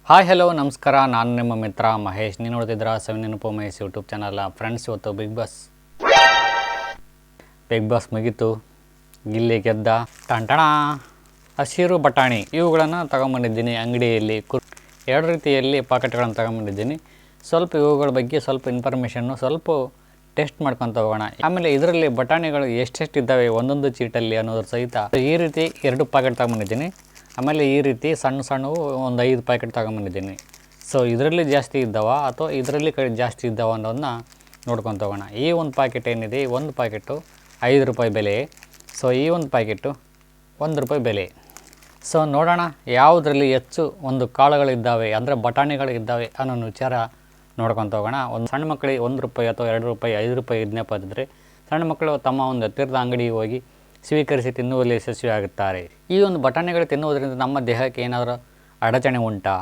Hi hello ನಮಸ್ಕಾರ, ನಾನು ನಿಮ್ಮ ಮಿತ್ರ ಮಹೇಶ್. ನೀವು ನೋಡ್ತಿದ್ರ 7 ನೆನಪು ಮಹೇಶ್ ಯೂಟ್ಯೂಬ್ ಚಾನಲ್. ಫ್ರೆಂಡ್ಸ್, ಇವತ್ತು ಬಿಗ್ ಬಾಸ್ ಮುಗೀತು. ಗಿಲ್ಲಿ ಗೆದ್ದ. ಟಂಟಣ ಹಸಿರು ಬಟಾಣಿ ಇವುಗಳನ್ನು ತಗೊಂಬಂದಿದ್ದೀನಿ ಅಂಗಡಿಯಲ್ಲಿ. ಎರಡು ರೀತಿಯಲ್ಲಿ ಪಾಕೆಟ್ಗಳನ್ನು ತಗೊಂಬಂದಿದ್ದೀನಿ. ಸ್ವಲ್ಪ ಇವುಗಳ ಬಗ್ಗೆ ಸ್ವಲ್ಪ ಇನ್ಫಾರ್ಮೇಷನ್ನು ಸ್ವಲ್ಪ ಟೆಸ್ಟ್ ಮಾಡ್ಕೊತ ಹೋಗೋಣ. ಆಮೇಲೆ ಇದರಲ್ಲಿ ಬಟಾಣಿಗಳು ಎಷ್ಟೆಷ್ಟು ಇದ್ದಾವೆ ಒಂದೊಂದು ಚೀಟಲ್ಲಿ ಅನ್ನೋದ್ರ ಸಹಿತ ಈ ರೀತಿ 2 ಪ್ಯಾಕೆಟ್ ತಗೊಂಬಂದಿದ್ದೀನಿ. ಆಮೇಲೆ ಈ ರೀತಿ ಸಣ್ಣವು ಒಂದು 5 ಪ್ಯಾಕೆಟ್ ತಗೊಂಬಂದಿದ್ದೀನಿ. ಸೊ ಇದರಲ್ಲಿ ಜಾಸ್ತಿ ಇದ್ದಾವ ಅಥವಾ ಇದರಲ್ಲಿ ಜಾಸ್ತಿ ಇದ್ದಾವ ಅನ್ನೋದನ್ನ ನೋಡ್ಕೊತ ಹೋಗೋಣ. ಈ ಒಂದು ಪ್ಯಾಕೆಟ್ ಏನಿದೆ, ಒಂದು ಪ್ಯಾಕೆಟು 5 ರೂಪಾಯಿ ಬೆಲೆ. ಸೊ ಈ ಒಂದು ಪ್ಯಾಕೆಟು 1 ರೂಪಾಯಿ ಬೆಲೆ. ಸೊ ನೋಡೋಣ ಯಾವುದರಲ್ಲಿ ಹೆಚ್ಚು ಒಂದು ಕಾಳುಗಳಿದ್ದಾವೆ ಅಂದರೆ ಬಟಾಣಿಗಳಿದ್ದಾವೆ ಅನ್ನೋ ವಿಚಾರ ನೋಡ್ಕೊತ ಹೋಗೋಣ. ಒಂದು ಸಣ್ಣ ಮಕ್ಕಳಿಗೆ 1 ರೂಪಾಯಿ ಅಥವಾ 2 ರೂಪಾಯಿ 5 ರೂಪಾಯಿ ಇದನ್ನೇ ಇದ್ದರೆ ಸಣ್ಣ ಮಕ್ಕಳು ತಮ್ಮ ಒಂದು ಹತ್ತಿರದ ಅಂಗಡಿಗೆ ಹೋಗಿ ಸ್ವೀಕರಿಸಿ ತಿನ್ನುವಲ್ಲಿ ಯಶಸ್ವಿಯಾಗುತ್ತಾರೆ. ಈ ಒಂದು ಬಟಾಣಿಗಳು ತಿನ್ನುವುದರಿಂದ ನಮ್ಮ ದೇಹಕ್ಕೆ ಏನಾದರೂ ಅಡಚಣೆ ಉಂಟಾ,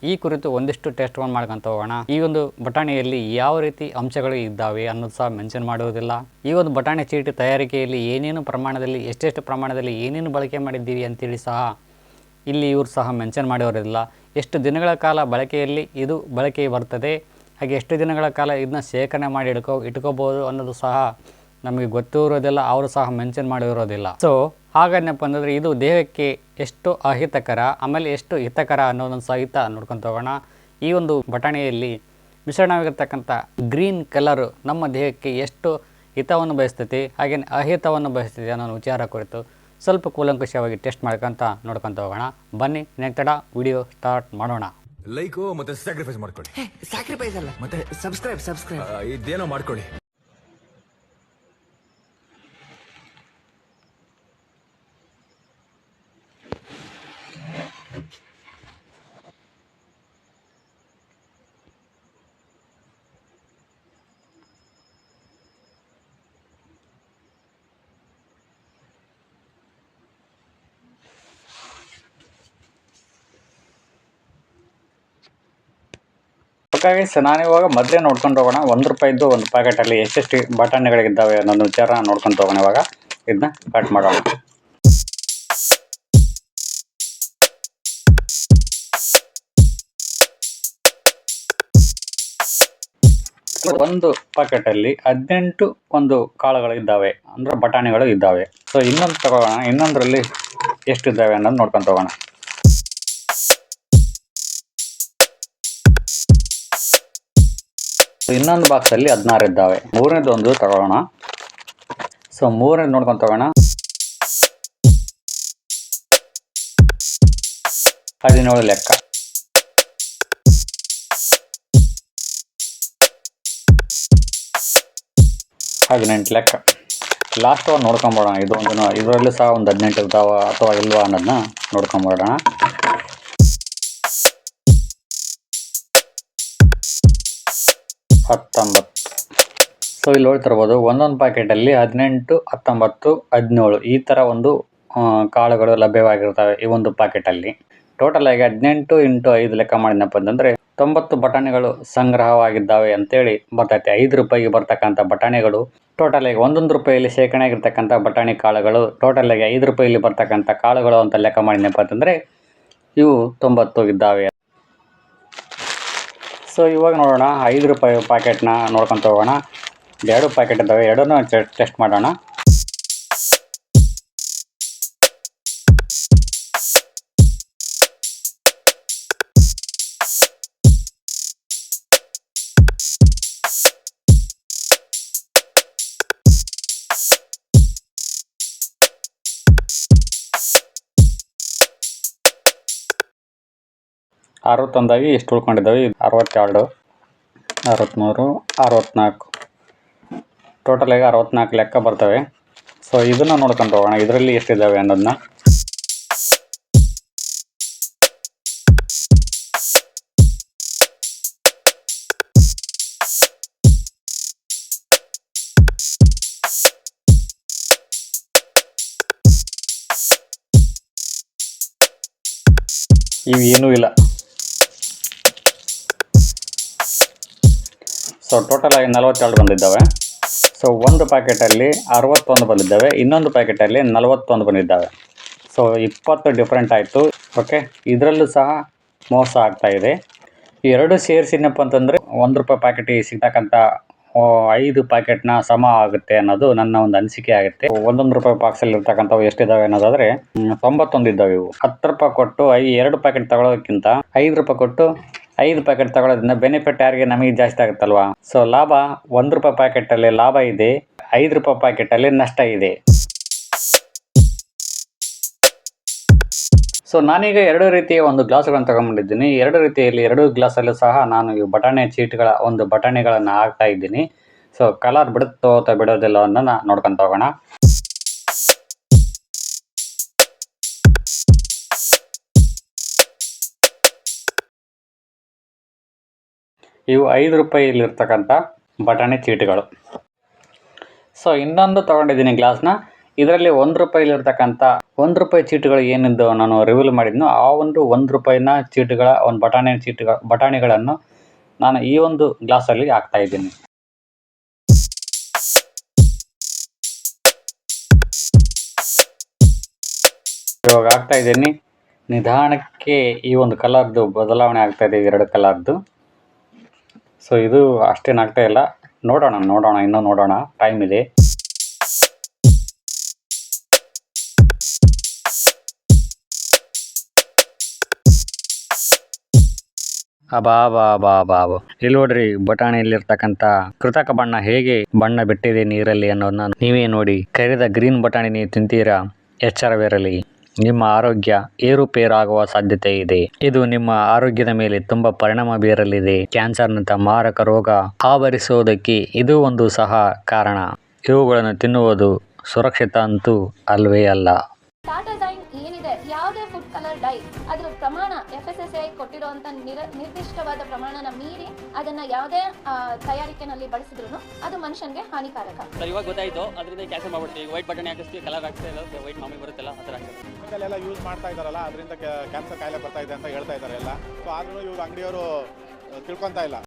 ಈ ಕುರಿತು ಒಂದಿಷ್ಟು ಟೆಸ್ಟ್ಗಳನ್ನು ಮಾಡ್ಕೊತ ಹೋಗೋಣ. ಈ ಒಂದು ಬಟಾಣಿಯಲ್ಲಿ ಯಾವ ರೀತಿ ಅಂಶಗಳು ಇದ್ದಾವೆ ಅನ್ನೋದು ಸಹ ಮೆನ್ಷನ್ ಮಾಡುವುದಿಲ್ಲ. ಈ ಒಂದು ಬಟಾಣಿ ಚೀಟಿ ತಯಾರಿಕೆಯಲ್ಲಿ ಏನೇನು ಪ್ರಮಾಣದಲ್ಲಿ ಎಷ್ಟೆಷ್ಟು ಪ್ರಮಾಣದಲ್ಲಿ ಏನೇನು ಬಳಕೆ ಮಾಡಿದ್ದೀವಿ ಅಂತೇಳಿ ಸಹ ಇಲ್ಲಿ ಇವರು ಸಹ ಮೆನ್ಷನ್ ಮಾಡಿರೋದಿಲ್ಲ. ಎಷ್ಟು ದಿನಗಳ ಕಾಲ ಬಳಕೆಯಲ್ಲಿ ಇದು ಬಳಕೆ ಬರ್ತದೆ, ಹಾಗೆ ಎಷ್ಟು ದಿನಗಳ ಕಾಲ ಇದನ್ನ ಶೇಖರಣೆ ಮಾಡಿ ಇಟ್ಕೋಬೋದು ಅನ್ನೋದು ಸಹ ನಮಗೆ ಗೊತ್ತೂ ಇರೋದಿಲ್ಲ, ಅವರು ಸಹ ಮೆನ್ಷನ್ ಮಾಡಿರೋದಿಲ್ಲ. ಸೊ ಹಾಗೇನಪ್ಪ ಅಂತಂದರೆ ಇದು ದೇಹಕ್ಕೆ ಎಷ್ಟು ಅಹಿತಕರ ಆಮೇಲೆ ಎಷ್ಟು ಹಿತಕರ ಅನ್ನೋದನ್ನು ಸಹಿತ ನೋಡ್ಕೊತ ಹೋಗೋಣ. ಈ ಒಂದು ಬಟಾಣಿಯಲ್ಲಿ ಮಿಶ್ರಣವಾಗಿರ್ತಕ್ಕಂಥ ಗ್ರೀನ್ ಕಲರು ನಮ್ಮ ದೇಹಕ್ಕೆ ಎಷ್ಟು ಹಿತವನ್ನು ಬಯಸ್ತೈತಿ ಹಾಗೆ ಅಹಿತವನ್ನು ಬಯಸ್ತೈತಿ ಅನ್ನೋ ವಿಚಾರ ಕುರಿತು ಸ್ವಲ್ಪ ಕೂಲಂಕುಷವಾಗಿ ಟೆಸ್ಟ್ ಮಾಡ್ಕೊಂತ ನೋಡ್ಕೊತ ಹೋಗೋಣ. ಬನ್ನಿ ನೆಕ್ಸ್ಟ್ ವಿಡಿಯೋ ಸ್ಟಾರ್ಟ್ ಮಾಡೋಣ. ಲೈಕು ಮತ್ತೆ ಸ್ಯಾಕ್ರಿಫೈಸ್ ಮಾಡ್ಕೊಳ್ಳಿ. ಸ್ಯಾಕ್ರಿಫೈಸ್ ಅಲ್ಲ, ಮತ್ತೆ ಸಬ್ಸ್ಕ್ರೈಬ್ ಇದೇನೋ ಮಾಡ್ಕೊಳ್ಳಿ. ಹಾಗಾಗಿ ನಾನು ಇವಾಗ ಮೊದಲೇ ನೋಡ್ಕೊಂಡು ಹೋಗೋಣ. 1 ರೂಪಾಯಿದ್ದು ಒಂದು ಪ್ಯಾಕೆಟಲ್ಲಿ ಎಷ್ಟೆಷ್ಟು ಬಟಾಣಿಗಳಿದ್ದಾವೆ ಅನ್ನೋದು ವಿಚಾರ ನೋಡ್ಕೊಂಡು ಹೋಗೋಣ. ಇವಾಗ ಇದನ್ನ ಕಟ್ ಮಾಡೋಣ. ಒಂದು ಪ್ಯಾಕೆಟಲ್ಲಿ 18 ಒಂದು ಕಾಳುಗಳಿದ್ದಾವೆ ಅಂದರೆ ಬಟಾಣಿಗಳು ಇದ್ದಾವೆ. ಸೊ ಇನ್ನೊಂದು ತಗೋಣ, ಇನ್ನೊಂದರಲ್ಲಿ ಎಷ್ಟಿದ್ದಾವೆ ಅನ್ನೋದು ನೋಡ್ಕೊಂಡು ಹೋಗೋಣ. ಇನ್ನೊಂದು ಬಾಕ್ಸಲ್ಲಿ 16 ಇದ್ದಾವೆ. ಮೂರನೇದು ಒಂದು ತಗೋಣ. ಸೊ ಮೂರನೇದು ನೋಡ್ಕೊಂಡು ತಗೋಣ. 17 ಲೆಕ್ಕ. 18 ಲೆಕ್ಕ. ಲಾಸ್ಟ್ ಒಂದು ನೋಡ್ಕೊಂಬೋಣ. ಇದು ಒಂದು ಇದರಲ್ಲೂ ಸಹ ಒಂದು 18 ಇರ್ತಾವ ಅಥವಾ ಇಲ್ವಾ ಅನ್ನೋದನ್ನ ನೋಡ್ಕೊಂಬೋಣ. 19. ಸೊ ಇಲ್ಲಿ ನೋಡ್ತಿರ್ಬೋದು ಒಂದೊಂದು ಪ್ಯಾಕೆಟಲ್ಲಿ 18, 19, 17 ಈ ಥರ ಒಂದು ಕಾಳುಗಳು ಲಭ್ಯವಾಗಿರ್ತವೆ ಈ ಒಂದು ಪ್ಯಾಕೆಟಲ್ಲಿ. ಟೋಟಲ್ ಆಗಿ 18 × 5 ಲೆಕ್ಕ ಮಾಡಿದಪ್ಪ ಅಂತಂದರೆ 90 ಬಟಾಣಿಗಳು ಸಂಗ್ರಹವಾಗಿದ್ದಾವೆ ಅಂತೇಳಿ ಬರ್ತೈತೆ. 5 ರೂಪಾಯಿಗೆ ಬರ್ತಕ್ಕಂಥ ಬಟಾಣಿಗಳು ಟೋಟಲ್ ಆಗಿ 1 ರೂಪಾಯಿಯಲ್ಲಿ ಶೇಖರಣೆ ಆಗಿರ್ತಕ್ಕಂಥ ಬಟಾಣಿ ಕಾಳುಗಳು ಟೋಟಲ್ ಆಗಿ 5 ರೂಪಾಯಿಯಲ್ಲಿ ಬರ್ತಕ್ಕಂಥ ಕಾಳುಗಳು ಅಂತ ಲೆಕ್ಕ ಮಾಡಿದಪ್ಪ ಅಂತಂದರೆ ಇವು 90 ಇದ್ದಾವೆ. ಸೊ ಇವಾಗ ನೋಡೋಣ 5 ರೂಪಾಯಿ ಪ್ಯಾಕೆಟ್ನ ನೋಡ್ಕೊತ ಹೋಗೋಣ. 2 ಪ್ಯಾಕೆಟ್ ಇದ್ದಾವೆ, ಎರಡನ್ನೂ ಟೆಸ್ಟ್ ಮಾಡೋಣ. ಅರವತ್ತೊಂದಾಗಿ ಎಷ್ಟು ಉಳ್ಕೊಂಡಿದ್ದಾವೆ? 62, 63, 64 ಟೋಟಲ್ ಆಗಿ 64 ಲೆಕ್ಕ ಬರ್ತವೆ. ಸೊ ಇದನ್ನು ನೋಡ್ಕೊಂಡು ಹೋಗೋಣ, ಇದರಲ್ಲಿ ಎಷ್ಟಿದ್ದಾವೆ ಅನ್ನೋದನ್ನ. ಇವು ಏನೂ ಇಲ್ಲ. ಸೊ ಟೋಟಲ್ ಆಗಿ 42 ಬಂದಿದ್ದಾವೆ. ಸೊ ಒಂದು ಪ್ಯಾಕೆಟಲ್ಲಿ 61 ಬಂದಿದ್ದಾವೆ, ಇನ್ನೊಂದು ಪ್ಯಾಕೆಟಲ್ಲಿ 41 ಬಂದಿದ್ದಾವೆ. ಸೊ 20 ಡಿಫ್ರೆಂಟ್ ಆಯಿತು. ಓಕೆ, ಇದರಲ್ಲೂ ಸಹ ಮೋಸ ಆಗ್ತಾ ಇದೆ. ಈ ಎರಡು ಸೇರಿಸಿನಪ್ಪ ಅಂತಂದರೆ ₹1 ಪ್ಯಾಕೆಟಿಗೆ ಸಿಗ್ತಕ್ಕಂಥ 5 ಪ್ಯಾಕೆಟ್ನ ಸಮ ಆಗುತ್ತೆ ಅನ್ನೋದು ನನ್ನ ಒಂದು ಅನಿಸಿಕೆ ಆಗುತ್ತೆ. ₹1 ಬಾಕ್ಸಲ್ಲಿ ಇರ್ತಕ್ಕಂಥವು ಎಷ್ಟಿದ್ದಾವೆ ಅನ್ನೋದಾದರೆ 91 ಇದ್ದಾವೆ. ಇವು ₹10 ಕೊಟ್ಟು 2 ಪ್ಯಾಕೆಟ್ ತಗೊಳ್ಳೋದಕ್ಕಿಂತ ₹5 ಕೊಟ್ಟು 5 ಪ್ಯಾಕೆಟ್ ತಗೊಳ್ಳೋದ್ರಿಂದ ಬೆನಿಫಿಟ್ ಯಾರಿಗೆ? ನಮಗೆ ಜಾಸ್ತಿ ಆಗುತ್ತಲ್ವಾ. ಸೊ ಲಾಭ ₹1 ಪ್ಯಾಕೆಟಲ್ಲಿ ಲಾಭ ಇದೆ, ₹5 ಪ್ಯಾಕೆಟಲ್ಲಿ ನಷ್ಟ ಇದೆ. ಸೊ ನಾನೀಗ 2 ರೀತಿಯ ಒಂದು ಗ್ಲಾಸ್ಗಳನ್ನು ತಗೊಂಡ್ಬಂದಿದ್ದೀನಿ. 2 ರೀತಿಯಲ್ಲಿ 2 ಗ್ಲಾಸಲ್ಲೂ ಸಹ ನಾನು ಈ ಬಟಾಣಿ ಚೀಟ್ಗಳ ಒಂದು ಬಟಾಣಿಗಳನ್ನು ಹಾಕ್ತಾ ಇದ್ದೀನಿ. ಸೊ ಕಲರ್ ಬಿಡುತ್ತೋ ಅಥವಾ ಬಿಡೋದಿಲ್ಲ ಅನ್ನೋದನ್ನ ನೋಡ್ಕೊಂತ ಹೋಗೋಣ. ಇವು ₹5 ಬಟಾಣಿ ಚೀಟುಗಳು. ಸೊ ಇನ್ನೊಂದು ತೊಗೊಂಡಿದ್ದೀನಿ ಗ್ಲಾಸ್ನ. ಇದರಲ್ಲಿ ₹1 ₹1 ಚೀಟುಗಳು ಏನಿದ್ದು ನಾನು ರಿವೀಲ್ ಮಾಡಿದ್ನೋ ಆ ಒಂದು ₹1 ಚೀಟುಗಳ ಒಂದು ಬಟಾಣಿಗಳನ್ನು ನಾನು ಈ ಒಂದು ಗ್ಲಾಸಲ್ಲಿ ಹಾಕ್ತಾ ಇದ್ದೀನಿ. ಇವಾಗ ಹಾಕ್ತಾ ಇದ್ದೀನಿ. ನಿಧಾನಕ್ಕೆ ಈ ಒಂದು ಕಲರ್ದು ಬದಲಾವಣೆ ಆಗ್ತಾ ಇದೆ, 2 ಕಲರ್ದು. ಸೊ ಇದು ಅಷ್ಟೇನು ಆಗ್ತಾ ಇಲ್ಲ. ನೋಡೋಣ ಇನ್ನೂ ನೋಡೋಣ, ಟೈಮ್ ಇದೆ. ಅಬಾಬಾಬಾಬಾಬ, ಇಲ್ಲಿ ನೋಡ್ರಿ ಬಟಾಣಿಯಲ್ಲಿರ್ತಕ್ಕಂಥ ಕೃತಕ ಬಣ್ಣ ಹೇಗೆ ಬಣ್ಣ ಬಿಟ್ಟಿದೆ ನೀರಲ್ಲಿ ಅನ್ನೋದನ್ನ ನೀವೇ ನೋಡಿ. ಕರಿದ ಗ್ರೀನ್ ಬಟಾಣಿ ನೀವು ತಿಂತೀರಾ, ಎಚ್ಚರವಿರಲಿ, ನಿಮ್ಮ ಆರೋಗ್ಯ ಏರುಪೇರಾಗುವ ಸಾಧ್ಯತೆ ಇದೆ. ಇದು ನಿಮ್ಮ ಆರೋಗ್ಯದ ಮೇಲೆ ತುಂಬಾ ಪರಿಣಾಮ ಬೀರಲಿದೆ. ಕ್ಯಾನ್ಸರ್ನಂತ ಮಾರಕ ರೋಗ ಆವರಿಸುವುದಕ್ಕೆ ಇದು ಒಂದು ಸಹ ಕಾರಣ. ಇವುಗಳನ್ನು ತಿನ್ನುವುದು ಸುರಕ್ಷಿತ ಅಂತೂ ಅಲ್ವೇ ಅಲ್ಲ. ಟಾಟಾ ಡೈನ್ ಏನಿದೆ, ಯಾವುದೇ ಫುಡ್ ಕಲರ್ ಡೈ ಅದರ ಪ್ರಮಾಣ FSSAI ಕೊಟ್ಟಿರುವಂತ ನಿರ್ದಿಷ್ಟವಾದ ಪ್ರಮಾಣನ ಮೀರಿ ಅದನ್ನ ಯಾವುದೇ ತಯಾರಿಕೆನಲ್ಲಿ ಬಳಸಿದ್ರು ಅದು ಮನುಷ್ಯನಿಗೆ ಹಾನಿಕಾರಕ. ಇವಾಗ ಗೊತ್ತಾಯ್ತು, ಅದರಿಂದ ಕ್ಯಾನ್ಸಲ್ ಮಾಡ್ಬಿಡ್ತೀವಿ. ವೈಟ್ ಬಟನ್ ಹಾಕಿಸ್ತೀವಿ, ಕಲರ್ ಹಾಕ್ತಾ ಇಲ್ಲ, ವೈಟ್ ಮಾಮೂಲಿ ಬರುತ್ತಲ್ಲ ಆ ಥರ ಹಾಕ್ತಾರೆ. ಎಲ್ಲ ಯೂಸ್ ಮಾಡ್ತಾ ಇದ್ದಾರಲ್ಲ, ಅದರಿಂದ ಕ್ಯಾನ್ಸರ್ ಕಾಯಿಲೆ ಬರ್ತಾ ಇದೆ ಅಂತ ಹೇಳ್ತಾ ಇದ್ದಾರೆ ಎಲ್ಲ. ಸೊ ಆದ್ರೂ ಇವ್ರು ಅಂಗಡಿಯವರು ತಿಳ್ಕೊತಾ ಇಲ್ಲ.